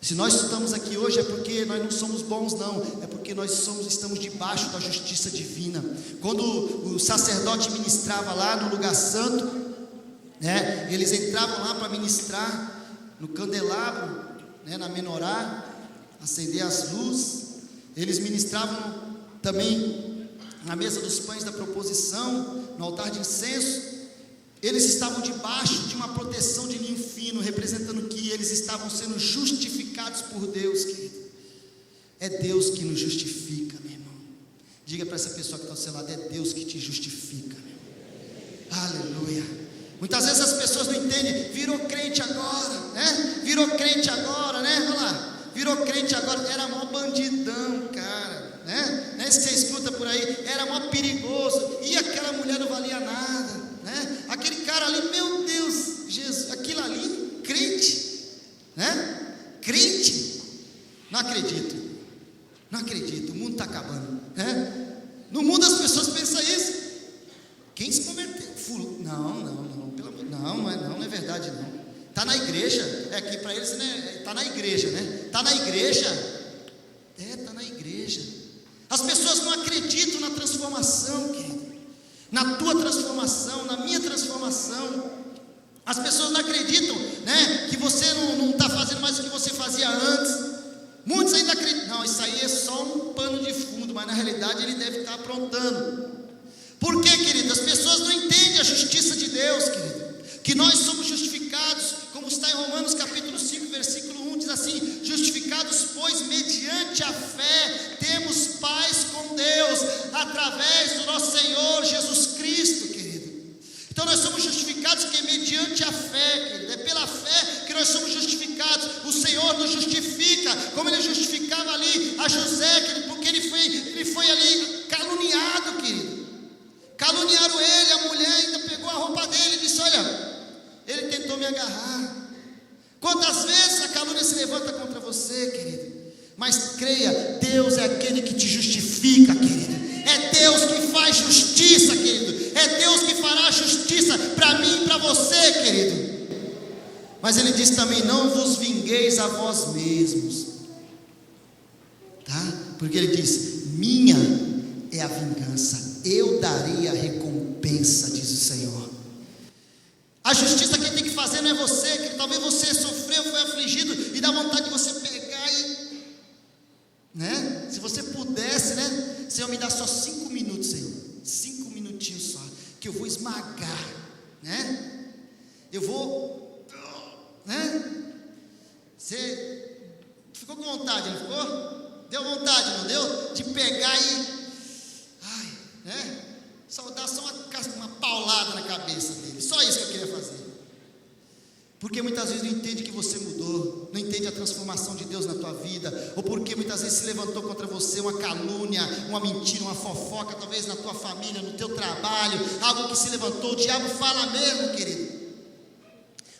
Se nós estamos aqui hoje é porque nós não somos bons, não, é porque nós estamos debaixo da justiça divina. Quando o sacerdote ministrava lá no lugar santo, né, eles entravam lá para ministrar no candelabro, né, na menorá, acender as luzes. Eles ministravam também na mesa dos pães da proposição, no altar de incenso. Eles estavam debaixo de uma proteção de linho fino, representando que eles estavam sendo justificados por Deus, querido. É Deus que nos justifica, meu irmão. Diga para essa pessoa que está ao seu lado: é Deus que te justifica, meu. Aleluia. Muitas vezes as pessoas não entendem. Virou crente agora, né? Virou crente agora, né? Olha lá, virou crente agora. Era mó bandidão, cara, né? Não é isso que você escuta por aí? Era mó perigoso. E aquela mulher não valia nada, né? Aquele cara ali, meu Deus, Jesus, aquilo ali, crente, né? Crente. Não acredito, não acredito. O mundo está acabando, né? No mundo as pessoas pensam isso. Quem se converteu? Não é verdade, não. Está na igreja. É aqui para eles, né? Está na igreja, né? Está na igreja. Está na igreja. As pessoas não acreditam na transformação, querido. Na tua transformação, na minha transformação. As pessoas não acreditam, né? Que você não está fazendo mais o que você fazia antes. Muitos ainda acreditam. Não, isso aí é só um pano de fundo, mas na realidade ele deve estar aprontando. Por quê, querido? As pessoas não entendem a justiça de Deus, querido. Que nós somos justificados, como está em Romanos capítulo 5, versículo 1, diz assim: justificados, pois, mediante a fé, temos paz com Deus, através do nosso Senhor Jesus Cristo, querido. Então nós somos justificados que mediante a fé, querido. É pela fé que nós somos justificados. O Senhor nos justifica, como Ele justificava ali a José, querido, porque ele foi ali caluniado, querido. Caluniaram ele, a mulher ainda pegou a roupa dele e disse: olha, ele tentou me agarrar. Quantas vezes a calúnia se levanta contra você, querido? Mas creia, Deus é aquele que te justifica, querido. É Deus que faz justiça, querido. É Deus que fará justiça para mim e para você, querido. Mas ele diz também: não vos vingueis a vós mesmos, tá? Porque ele diz: minha é a vingança, eu darei a recompensa, diz o Senhor. A justiça quem tem que fazer não é você, que talvez você sofreu, foi afligido e dá vontade de você pegar e, né? Se você pudesse, né? Senhor, me dá só 5 minutos, Senhor, 5 minutinhos só, que eu vou esmagar, né? Eu vou, né? Você ficou com vontade, não ficou? Deu vontade, não deu? De pegar e, né? Só dar só uma paulada na cabeça dele. Só isso que eu queria fazer. Porque muitas vezes não entende que você mudou, não entende a transformação de Deus na tua vida, ou porque muitas vezes se levantou contra você uma calúnia, uma mentira, uma fofoca, talvez na tua família, no teu trabalho, algo que se levantou. O diabo fala mesmo, querido.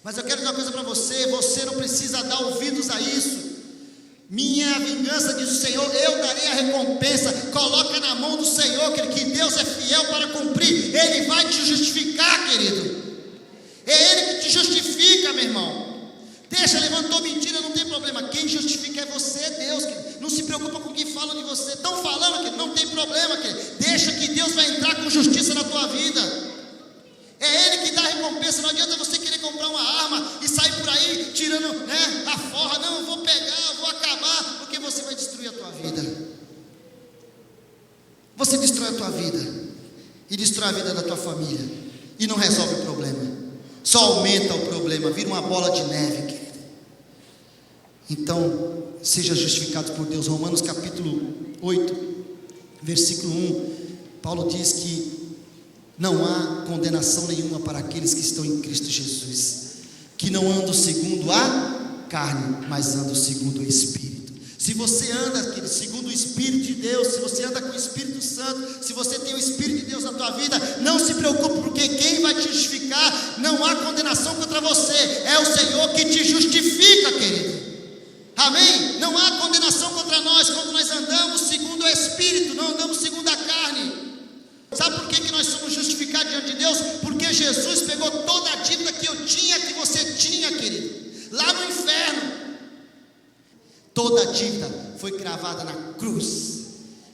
Mas eu quero dizer uma coisa para você: você não precisa dar ouvidos a isso. Minha vingança, diz o Senhor, eu darei a recompensa. Coloca na mão do Senhor, querido, que Deus é fiel para cumprir. Ele vai te justificar, querido. É Ele que te justifica, meu irmão. Deixa, levantou mentira, não tem problema. Quem justifica é você, Deus. Não se preocupa com o que falam de você. Estão falando que não tem problema. Deixa que Deus vai entrar com justiça na tua vida. É Ele que dá a recompensa. Não adianta você querer comprar uma arma e sair por aí tirando, a forra. Não, eu vou pegar, eu vou acabar, porque você vai destruir a tua vida. Você destrói a tua vida e destrói a vida da tua família e não resolve o problema. Só aumenta o problema, vira uma bola de neve, querido. Então, seja justificado por Deus. Romanos capítulo 8, versículo 1, Paulo diz que não há condenação nenhuma para aqueles que estão em Cristo Jesus, que não andam segundo a carne, mas andam segundo o Espírito. Se você anda, querido, segundo o Espírito de Deus, se você anda com o Espírito Santo, se você tem o Espírito de Deus na tua vida, não se preocupe, porque quem vai te justificar, não há condenação contra você, é o Senhor que te justifica, querido. Amém? Não há condenação contra nós, quando nós andamos segundo o Espírito, não andamos segundo a carne. Sabe por que nós somos justificados diante de Deus? Porque Jesus pegou toda a dívida que eu tinha, que você tinha, querido, lá no inferno. Toda a dívida foi cravada na cruz.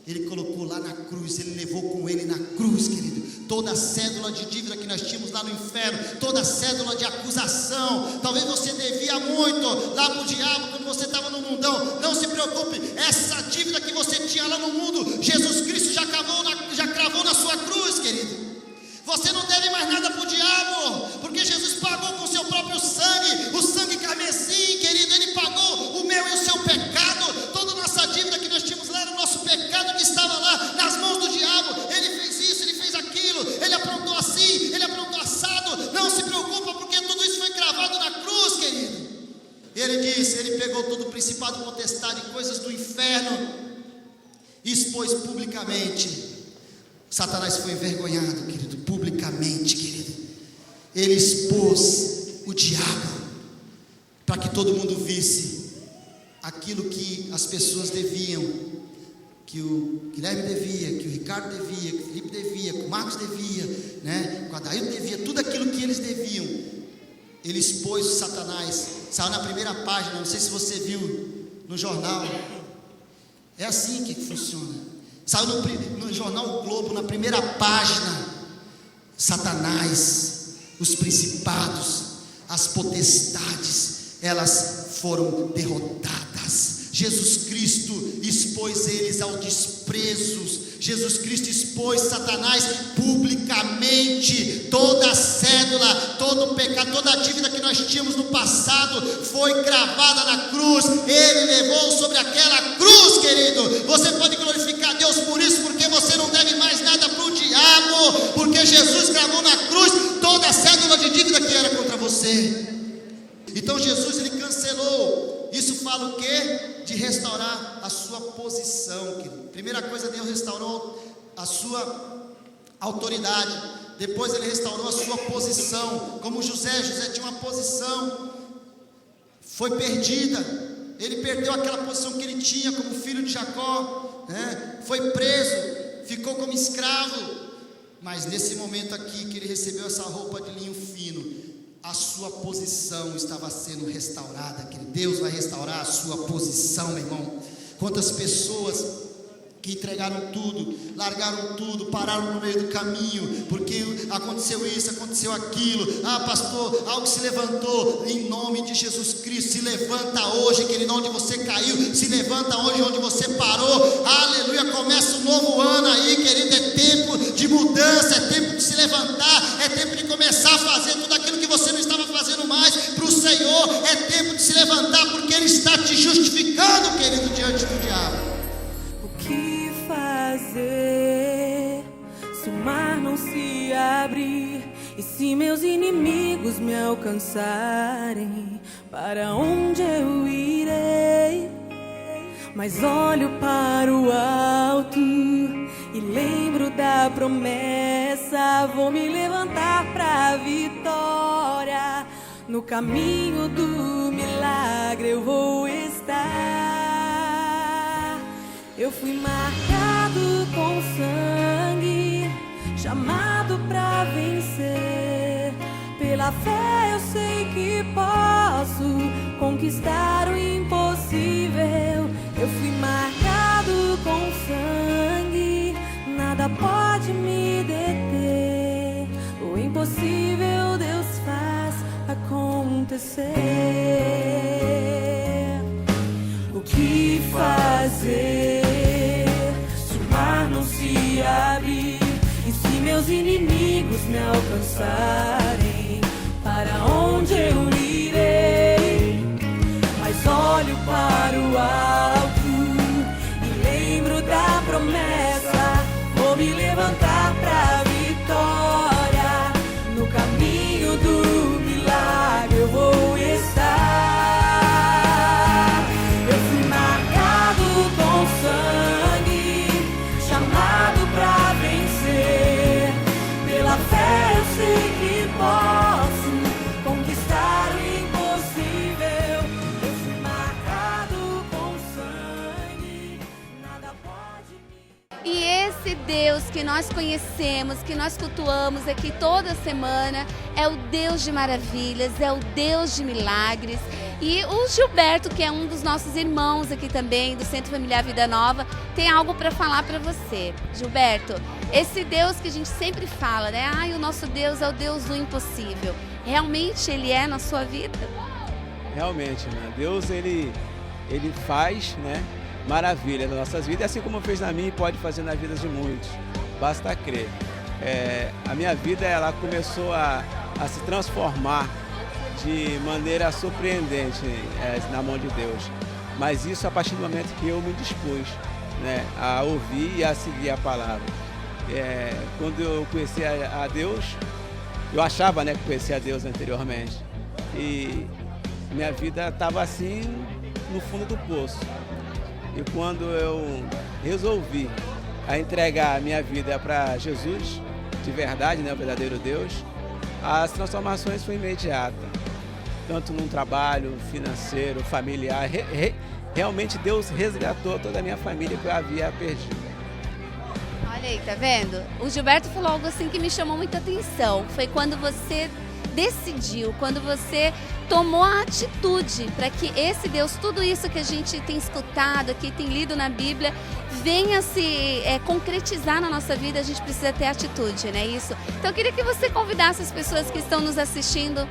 Ele colocou lá na cruz, Ele levou com Ele na cruz, querido. Toda a cédula de dívida que nós tínhamos lá no inferno, toda a cédula de acusação. Talvez você devia muito lá para o diabo quando você estava no mundão. Não se preocupe, essa dívida que você tinha lá no mundo, Jesus Cristo já cravou na sua cruz, querido. Você não deve mais nada para o diabo, porque Jesus pagou com o seu próprio sangue, o sangue carmesim, querido. Ele pagou o meu e o seu pecado, toda a nossa dívida que nós tínhamos lá era o nosso pecado que estava lá nas mãos do diabo. Ele fez isso, ele fez aquilo, ele aprontou assim, ele aprontou assado. Não se preocupa, porque tudo isso foi cravado na cruz, querido. Ele disse, ele pegou todo o principado, potestade, coisas do inferno e expôs publicamente. Satanás foi envergonhado, querido, publicamente, querido. Ele expôs o diabo para que todo mundo visse aquilo que as pessoas deviam, que o Guilherme devia, que o Ricardo devia, que o Felipe devia, que o Marcos devia, que o Adaildo devia, tudo aquilo que eles deviam. Ele expôs o Satanás. Saiu na primeira página, não sei se você viu no jornal. É assim que funciona. Saiu no jornal O Globo, na primeira página, Satanás, os principados, as potestades, elas foram derrotadas. Jesus Cristo expôs eles ao desprezo. Jesus Cristo expôs Satanás publicamente. Toda a cédula, todo o pecado, toda a dívida que nós tínhamos no passado foi cravada na cruz. Ele levou sobre aquela cruz, querido. Você pode glorificar a Deus por isso, porque você não deve mais nada para o diabo, porque Jesus cravou na cruz toda a cédula de dívida que era contra você. Então Jesus, ele cancelou. Isso fala o quê? De restaurar a sua posição, querido. Primeira coisa, Deus restaurou a sua autoridade. Depois ele restaurou a sua posição. Como José tinha uma posição, foi perdida. Ele perdeu aquela posição que ele tinha como filho de Jacó, foi preso, ficou como escravo. Mas nesse momento aqui que ele recebeu essa roupa de linho fino, a sua posição estava sendo restaurada. Que Deus vai restaurar a sua posição, meu irmão. Quantas pessoas que entregaram tudo, largaram tudo, pararam no meio do caminho, porque aconteceu isso, aconteceu aquilo. Pastor, algo se levantou. Em nome de Jesus Cristo, se levanta hoje, querido, onde você caiu, se levanta hoje onde você parou. Aleluia, começa um novo ano aí, querido. É tempo de mudança, é tempo de se levantar, é tempo de começar a fazer tudo aquilo que você não estava fazendo mais para o Senhor. É tempo de se levantar, porque Ele está te justificando, querido, diante do diabo. Que fazer se o mar não se abrir e se meus inimigos me alcançarem? Para onde eu irei? Mas olho para o alto e lembro da promessa. Vou me levantar para a vitória. No caminho do milagre eu vou estar. Eu fui marcado com sangue, chamado pra vencer. Pela Pela fé eu sei que posso conquistar o impossível. Eu fui marcado com sangue, nada pode me deter. O impossível Deus faz acontecer. O que fazer se o mar não se abrir? E se meus inimigos me alcançarem? Para onde eu irei? Mas olho para o alto e lembro da promessa. Vou me levantar pra vitória. No caminho do milagre eu vou estar. Eu fui marcado com sangue, chamado pra vencer. Pela fé eu sei que posso conquistar o impossível. Eu fui marcado com sangue, nada pode me... E esse Deus que nós conhecemos, que nós cultuamos aqui toda semana, é o Deus de maravilhas, é o Deus de milagres. E o Gilberto, que é um dos nossos irmãos aqui também, do Centro Familiar Vida Nova, tem algo para falar para você. Gilberto, esse Deus que a gente sempre fala, né? Ai, o nosso Deus é o Deus do impossível. Realmente Ele é na sua vida? Realmente, né? Deus, ele faz, né, maravilha nas nossas vidas, assim como fez na minha e pode fazer na vida de muitos. Basta crer. A minha vida, ela começou a se transformar de maneira surpreendente na mão de Deus. Mas isso a partir do momento que eu me dispus, né, a ouvir e a seguir a palavra. Quando eu conheci a Deus, eu achava, né, que conhecia a Deus anteriormente. E minha vida estava assim no fundo do poço. E quando eu resolvi a entregar a minha vida para Jesus, de verdade, né, o verdadeiro Deus, as transformações foram imediatas. Tanto num trabalho financeiro, familiar. Realmente Deus resgatou toda a minha família que eu havia perdido. Olha aí, tá vendo? O Gilberto falou algo assim que me chamou muita atenção. Foi quando você decidiu, quando você tomou a atitude para que esse Deus, tudo isso que a gente tem escutado aqui, tem lido na Bíblia, venha se concretizar na nossa vida. A gente precisa ter atitude, né? Isso. Então eu queria que você convidasse as pessoas que estão nos assistindo.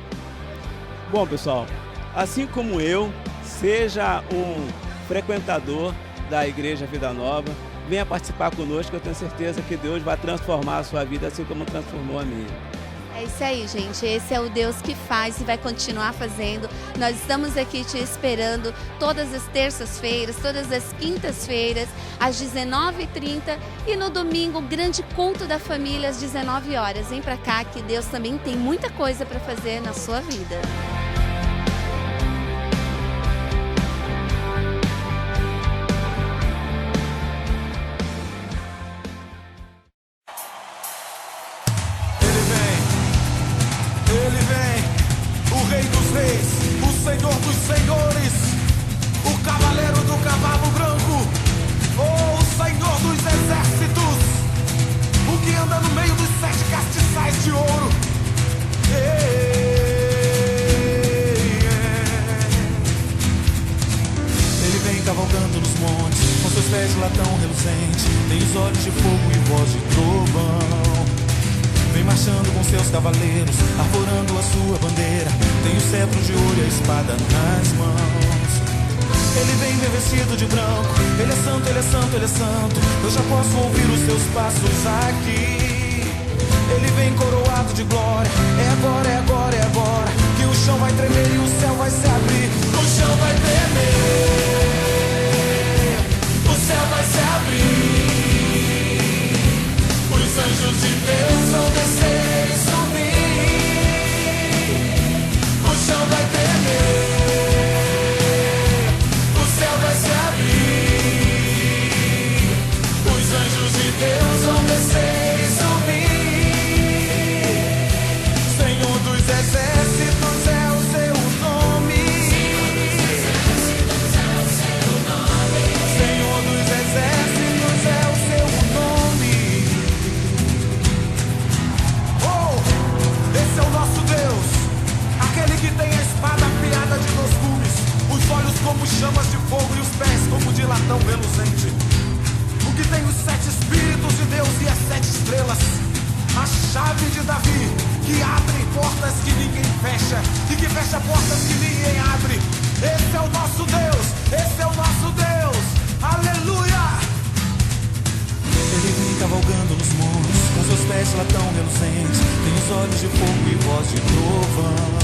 Bom, pessoal, assim como eu, seja um frequentador da Igreja Vida Nova, venha participar conosco, eu tenho certeza que Deus vai transformar a sua vida assim como transformou a minha. É isso aí, gente. Esse é o Deus que faz e vai continuar fazendo. Nós estamos aqui te esperando todas as terças-feiras, todas as quintas-feiras, às 19h30 e no domingo, o grande culto da família, às 19 horas. Vem pra cá que Deus também tem muita coisa para fazer na sua vida. Ele vem, o Rei dos Reis, o Senhor dos Senhores, o Cavaleiro do Cavalo Branco, o Senhor dos Exércitos, o que anda no meio dos 7 castiçais de ouro. Ele vem cavalgando nos montes, com seus pés de latão reluzente, tem os olhos de fogo e voz de trovão. Vem marchando com seus cavaleiros, arvorando a sua bandeira, tem o cetro de ouro e a espada nas mãos. Ele vem vestido de branco, ele é santo, ele é santo, ele é santo. Eu já posso ouvir os seus passos aqui. Ele vem coroado de glória, é agora, é agora, é agora, que o chão vai tremer e o céu vai se abrir. O chão vai tremer, o céu vai se abrir. Os anjos de Deus vão descer e subir. O chão vai tremer, o céu vai se abrir. Os anjos de Deus vão descer e subir. Senhor dos exércitos é o seu nome. chamas de fogo e os pés como de latão reluzente. O que tem os 7 Espíritos de Deus e as 7 estrelas. A chave de Davi, que abre portas que ninguém fecha e que fecha portas que ninguém abre. Esse é o nosso Deus, esse é o nosso Deus. Aleluia! Ele vem cavalgando nos montes, com seus pés latão reluzentes. Tem os olhos de fogo e voz de trovão.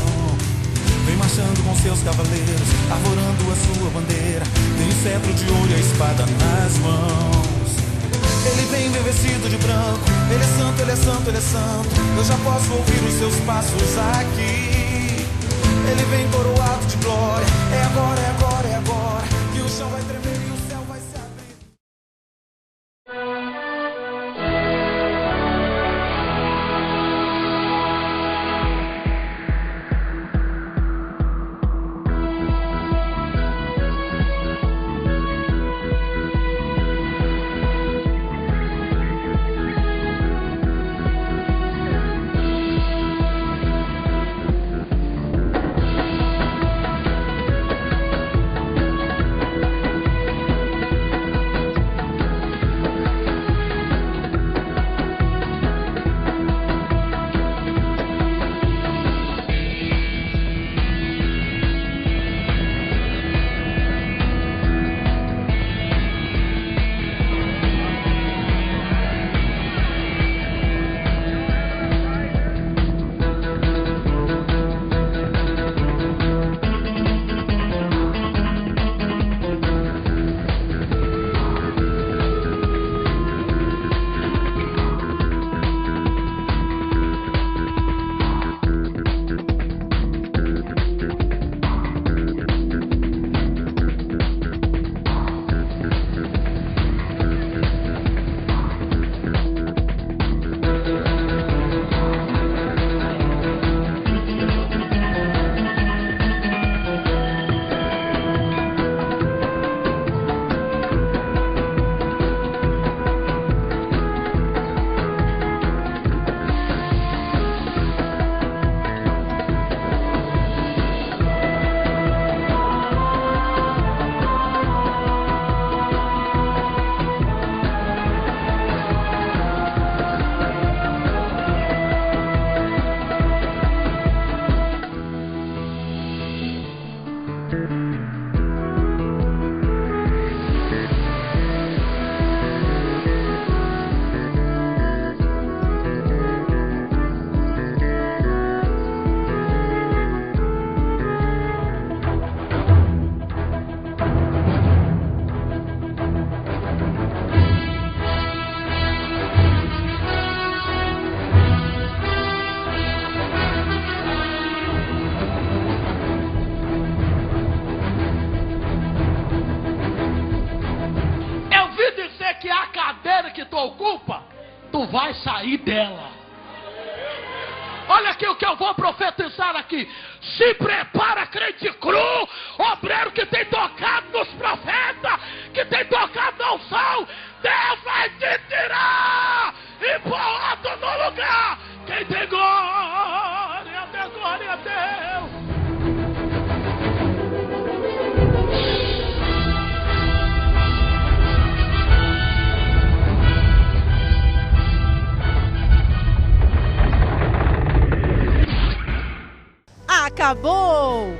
Vem marchando com seus cavaleiros, arvorando a sua bandeira. Tem o cetro de ouro e a espada nas mãos. Ele vem vestido de branco, ele é santo, ele é santo, ele é santo. Eu já posso ouvir os seus passos aqui. Ele vem coroado de glória. É agora, é agora, é agora, que o chão vai tremer e o céu vai se abrir. ocupa, tu vai sair dela. Olha aqui o que eu vou profetizar aqui. Se prepara, crente cru, obreiro que tem tocado nos profetas, que tem tocado no sol. Deus vai te tirar e pôr outro no lugar. Quem tem glória, dê glória a Deus. Acabou!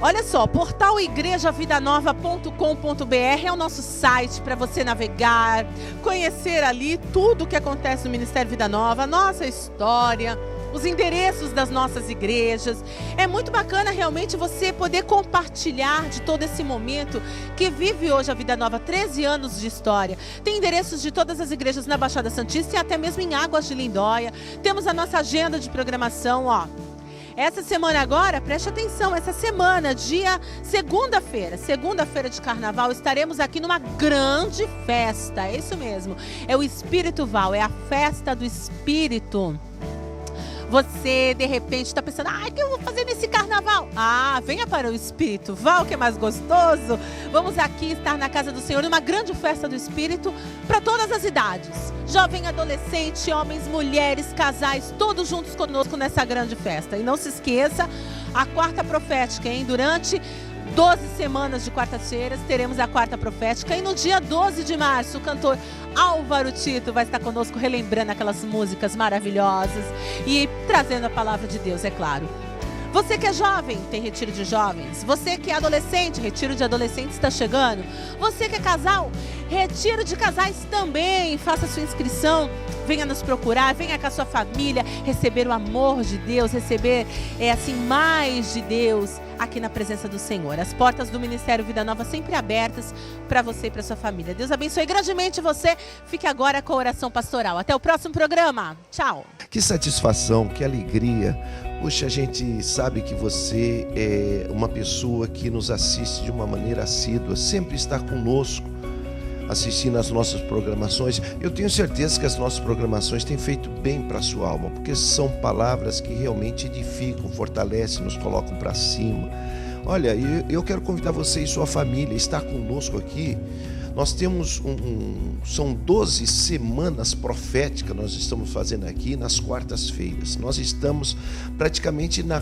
Olha só, portal igrejavidanova.com.br é o nosso site para você navegar, conhecer ali tudo o que acontece no Ministério Vida Nova, a nossa história, os endereços das nossas igrejas. É muito bacana realmente você poder compartilhar de todo esse momento que vive hoje a Vida Nova, 13 anos de história. Tem endereços de todas as igrejas na Baixada Santista e até mesmo em Águas de Lindóia. Temos a nossa agenda de programação, ó. Essa semana agora, preste atenção, essa semana, segunda-feira de carnaval, estaremos aqui numa grande festa, é isso mesmo, é o Espírito Val, é a festa do Espírito. Você, de repente, está pensando, o que eu vou fazer nesse carnaval? Venha para o Espírito Val, que é mais gostoso. Vamos aqui estar na casa do Senhor, numa grande festa do Espírito, para todas as idades. Jovem, adolescente, homens, mulheres, casais, todos juntos conosco nessa grande festa. E não se esqueça, a quarta profética, hein? Durante 12 semanas de quartas-feiras, teremos a quarta profética. E no dia 12 de março, o cantor Álvaro Tito vai estar conosco, relembrando aquelas músicas maravilhosas e trazendo a palavra de Deus, é claro. Você que é jovem, tem retiro de jovens. Você que é adolescente, retiro de adolescentes está chegando. Você que é casal, retiro de casais também. Faça sua inscrição, venha nos procurar, venha com a sua família, receber o amor de Deus, receber mais de Deus aqui na presença do Senhor. As portas do Ministério Vida Nova sempre abertas para você e para sua família. Deus abençoe grandemente você. Fique agora com a oração pastoral. Até o próximo programa. Tchau. Que satisfação, que alegria. Puxa, a gente sabe que você é uma pessoa que nos assiste de uma maneira assídua, sempre está conosco, assistindo às nossas programações. Eu tenho certeza que as nossas programações têm feito bem para a sua alma, porque são palavras que realmente edificam, fortalecem, nos colocam para cima. Olha, eu quero convidar você e sua família a estar conosco aqui. Nós temos são 12 semanas proféticas nós estamos fazendo aqui nas quartas-feiras. Nós estamos praticamente na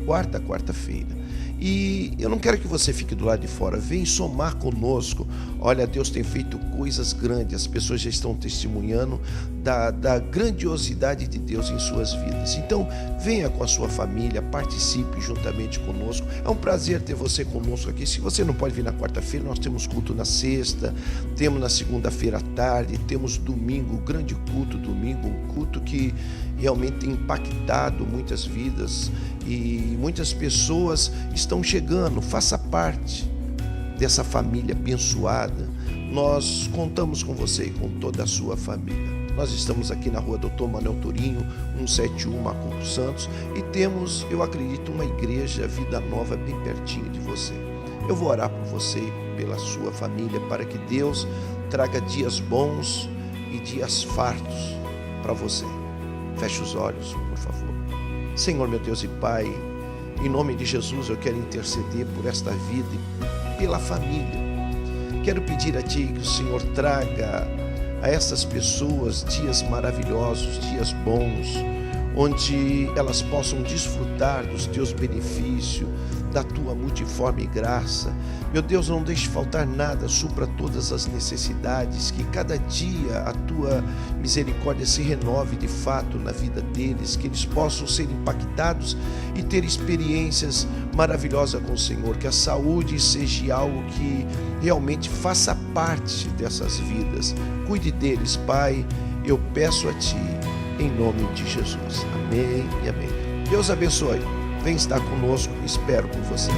quarta-feira. E eu não quero que você fique do lado de fora, vem somar conosco. Olha, Deus tem feito coisas grandes, as pessoas já estão testemunhando da grandiosidade de Deus em suas vidas. Então, venha com a sua família, participe juntamente conosco. É um prazer ter você conosco aqui. Se você não pode vir na quarta-feira, nós temos culto na sexta, temos na segunda-feira à tarde, temos domingo, grande culto domingo, um culto que realmente tem impactado muitas vidas e muitas pessoas estão chegando. Faça parte dessa família abençoada. Nós contamos com você e com toda a sua família. Nós estamos aqui na rua Dr. Manuel Turinho, 171, Macumbo Santos, e temos, eu acredito, uma igreja Vida Nova bem pertinho de você. Eu vou orar por você e pela sua família para que Deus traga dias bons e dias fartos para você. Feche os olhos, por favor. Senhor, meu Deus e Pai, em nome de Jesus eu quero interceder por esta vida e pela família. Quero pedir a Ti que o Senhor traga a essas pessoas dias maravilhosos, dias bons, onde elas possam desfrutar dos Teus benefícios, da Tua multiforme graça. Meu Deus, não deixe faltar nada, supra todas as necessidades, que cada dia a Tua misericórdia se renove de fato na vida deles, que eles possam ser impactados e ter experiências maravilhosas com o Senhor, que a saúde seja algo que realmente faça parte dessas vidas. Cuide deles, Pai, eu peço a Ti, em nome de Jesus. Amém e amém. Deus abençoe. Vem estar conosco, espero por você.